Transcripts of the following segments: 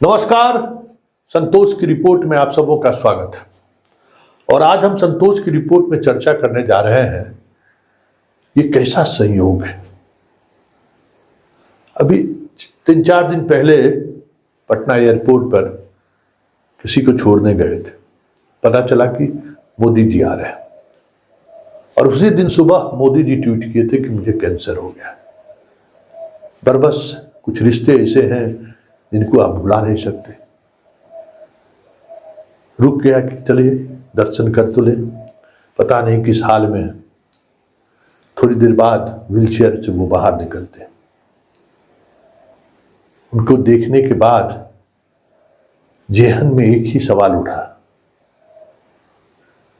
नमस्कार। संतोष की रिपोर्ट में आप सबों का स्वागत है। और आज हम संतोष की रिपोर्ट में चर्चा करने जा रहे हैं, ये कैसा संयोग है। अभी 3-4 दिन पहले पटना एयरपोर्ट पर किसी को छोड़ने गए थे, पता चला कि मोदी जी आ रहे हैं। और उसी दिन सुबह मोदी जी ट्वीट किए थे कि मुझे कैंसर हो गया। बरबस कुछ रिश्ते ऐसे हैं जिनको आप भुला नहीं सकते। रुक गया कि चलिए दर्शन कर तो ले, पता नहीं किस हाल में है। थोड़ी देर बाद व्हीलचेयर से वो बाहर निकलते हैं। उनको देखने के बाद जेहन में एक ही सवाल उठा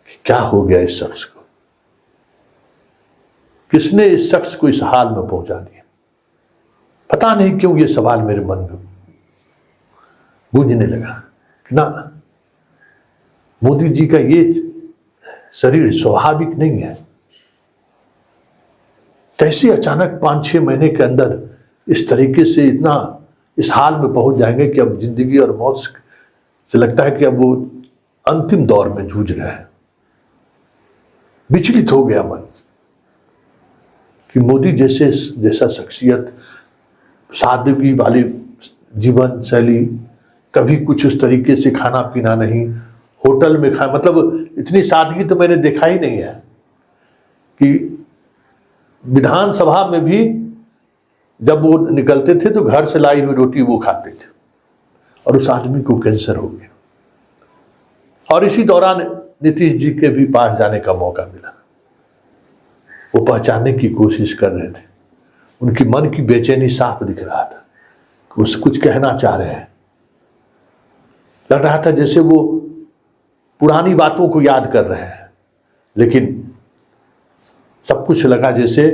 कि क्या हो गया इस शख्स को, किसने इस शख्स को इस हाल में पहुंचा दिया। पता नहीं क्यों ये सवाल मेरे मन में गूंजने लगा कि ना, मोदी जी का ये शरीर स्वाभाविक नहीं है। कैसे अचानक 5-6 महीने के अंदर इस तरीके से इतना इस हाल में पहुंच जाएंगे कि अब जिंदगी और मौत से लगता है कि अब वो अंतिम दौर में जूझ रहे हैं। विचलित हो गया मन कि मोदी जैसा शख्सियत, सादगी वाली जीवन शैली, कभी कुछ उस तरीके से खाना पीना नहीं, होटल में खा, मतलब इतनी सादगी तो मैंने देखा ही नहीं है। कि विधानसभा में भी जब वो निकलते थे तो घर से लाई हुई रोटी वो खाते थे। और उस आदमी को कैंसर हो गया। और इसी दौरान नीतीश जी के भी पास जाने का मौका मिला। वो पहचानने की कोशिश कर रहे थे, उनकी मन की बेचैनी साफ दिख रहा था कि वो कुछ कहना चाह रहे हैं। लग रहा था जैसे वो पुरानी बातों को याद कर रहे हैं, लेकिन सब कुछ लगा जैसे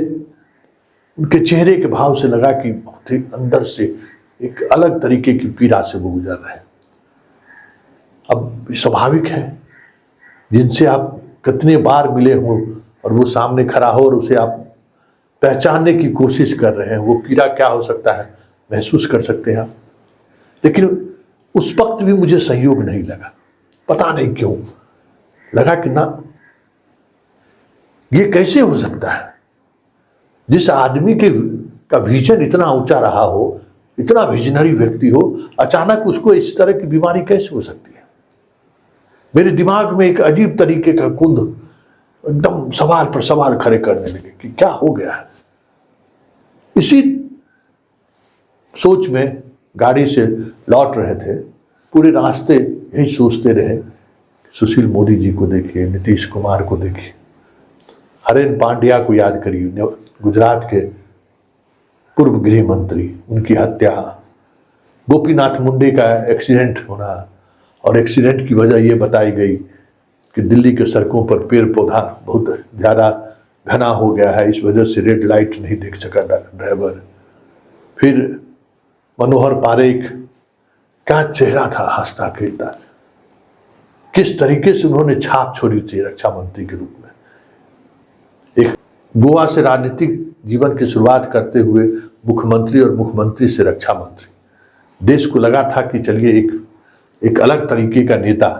उनके चेहरे के भाव से लगा कि बहुत ही अंदर से एक अलग तरीके की पीड़ा से वो गुजर रहे हैं। अब स्वाभाविक है, जिनसे आप कितने बार मिले हो और वो सामने खड़ा हो और उसे आप पहचानने की कोशिश कर रहे हैं, वो पीड़ा क्या हो सकता है महसूस कर सकते हैं आप। लेकिन उस वक्त भी मुझे संयोग नहीं लगा, पता नहीं क्यों लगा कि ना, ये कैसे हो सकता है। जिस आदमी का विजन इतना ऊंचा रहा हो, इतना विजनरी व्यक्ति हो, अचानक उसको इस तरह की बीमारी कैसे हो सकती है। मेरे दिमाग में एक अजीब तरीके का कुंद एकदम सवाल पर सवाल खड़े करने लगे कि क्या हो गया है। इसी सोच में गाड़ी से लौट रहे थे, पूरे रास्ते यही सोचते रहे, सुशील मोदी जी को देखिए, नीतीश कुमार को देखिए, हरेन पांड्या को याद करिए, गुजरात के पूर्व गृह मंत्री, उनकी हत्या, गोपीनाथ मुंडे का एक्सीडेंट होना, और एक्सीडेंट की वजह यह बताई गई कि दिल्ली के सड़कों पर पेड़ पौधा बहुत ज़्यादा घना हो गया है, इस वजह से रेड लाइट नहीं देख सका ड्राइवर। फिर मनोहर पारेख, क्या चेहरा था हंसता खेलता, किस तरीके से उन्होंने छाप छोड़ी थी रक्षा मंत्री के रूप में। एक गोवा से राजनीतिक जीवन की शुरुआत करते हुए मुख्यमंत्री, और मुख्यमंत्री से रक्षा मंत्री, देश को लगा था कि चलिए एक अलग तरीके का नेता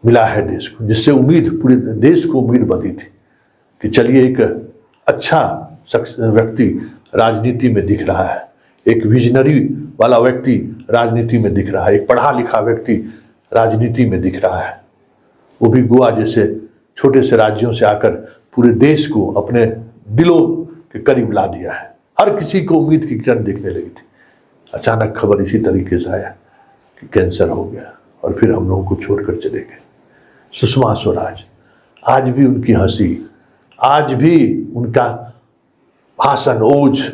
मिला है देश को, जिससे उम्मीद, पूरे देश को उम्मीद बंधी थी कि चलिए एक अच्छा व्यक्ति राजनीति में दिख रहा है, एक विजनरी वाला व्यक्ति राजनीति में दिख रहा है, एक पढ़ा लिखा व्यक्ति राजनीति में दिख रहा है। वो भी गोवा जैसे छोटे से राज्यों से आकर पूरे देश को अपने दिलों के करीब ला दिया है। हर किसी को उम्मीद की किरण दिखने लगी थी। अचानक खबर इसी तरीके से आया कि कैंसर हो गया, और फिर हम लोगों को छोड़कर चले गए। सुषमा स्वराज, आज भी उनकी हंसी, आज भी उनका भाषण, ओज,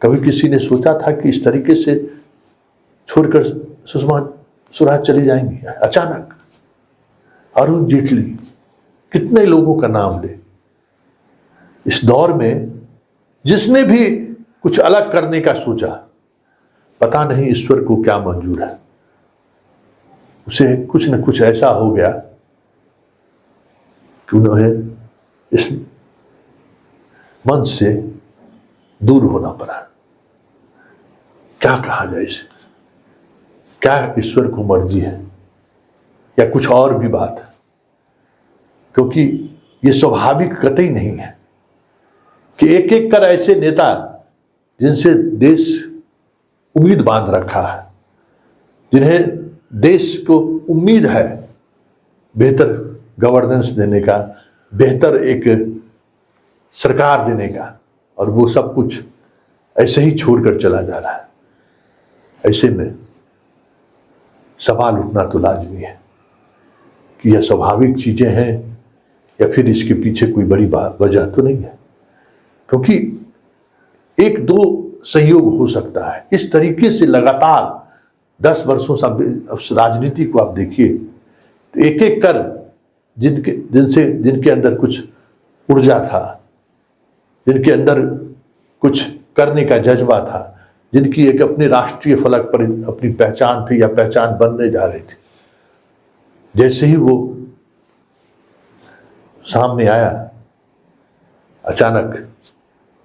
कभी किसी ने सोचा था कि इस तरीके से छोड़कर सुषमा स्वराज चली जाएंगी अचानक। अरुण जेटली, कितने लोगों का नाम ले। इस दौर में जिसने भी कुछ अलग करने का सोचा, पता नहीं ईश्वर को क्या मंजूर है, उसे कुछ न कुछ ऐसा हो गया कि उन्हें इस मंच से दूर होना पड़ा। क्या कहा जाए इसे। क्या ईश्वर को मर्जी है या कुछ और भी बात है? क्योंकि ये स्वाभाविक कतई नहीं है कि एक एक कर ऐसे नेता जिनसे देश उम्मीद बांध रखा है, जिन्हें देश को उम्मीद है बेहतर गवर्नेंस देने का, बेहतर एक सरकार देने का, और वो सब कुछ ऐसे ही छोड़कर चला जा रहा है। ऐसे में सवाल उठना तो लाजमी है कि यह स्वाभाविक चीजें हैं या फिर इसके पीछे कोई बड़ी वजह तो नहीं है। क्योंकि एक दो संयोग हो सकता है। इस तरीके से लगातार 10 वर्षों से राजनीति को आप देखिए तो एक एक कर जिनके अंदर कुछ ऊर्जा था, जिनके अंदर कुछ करने का जज्बा था, जिनकी एक अपने राष्ट्रीय फलक पर अपनी पहचान थी या पहचान बनने जा रही थी, जैसे ही वो सामने आया अचानक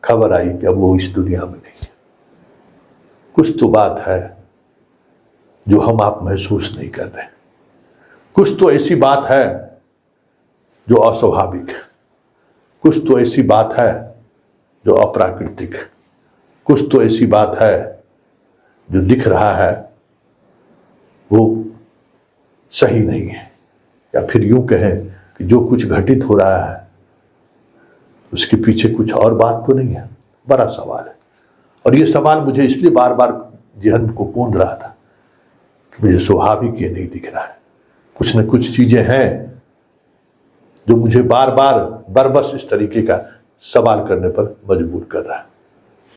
खबर आई कि अब वो इस दुनिया में नहीं है। कुछ तो बात है जो हम आप महसूस नहीं कर रहे, कुछ तो ऐसी बात है जो अस्वाभाविक है, कुछ तो ऐसी बात है जो अप्राकृतिक है, कुछ तो ऐसी बात है जो दिख रहा है वो सही नहीं है। या फिर यूं कहें कि जो कुछ घटित हो रहा है उसके पीछे कुछ और बात तो नहीं है। बड़ा सवाल है, और ये सवाल मुझे इसलिए बार बार जहन को कूंद रहा था कि मुझे स्वाभाविक ये नहीं दिख रहा है। कुछ न कुछ चीजें हैं जो मुझे बार बार बरबस इस तरीके का सवाल करने पर मजबूर कर रहा है।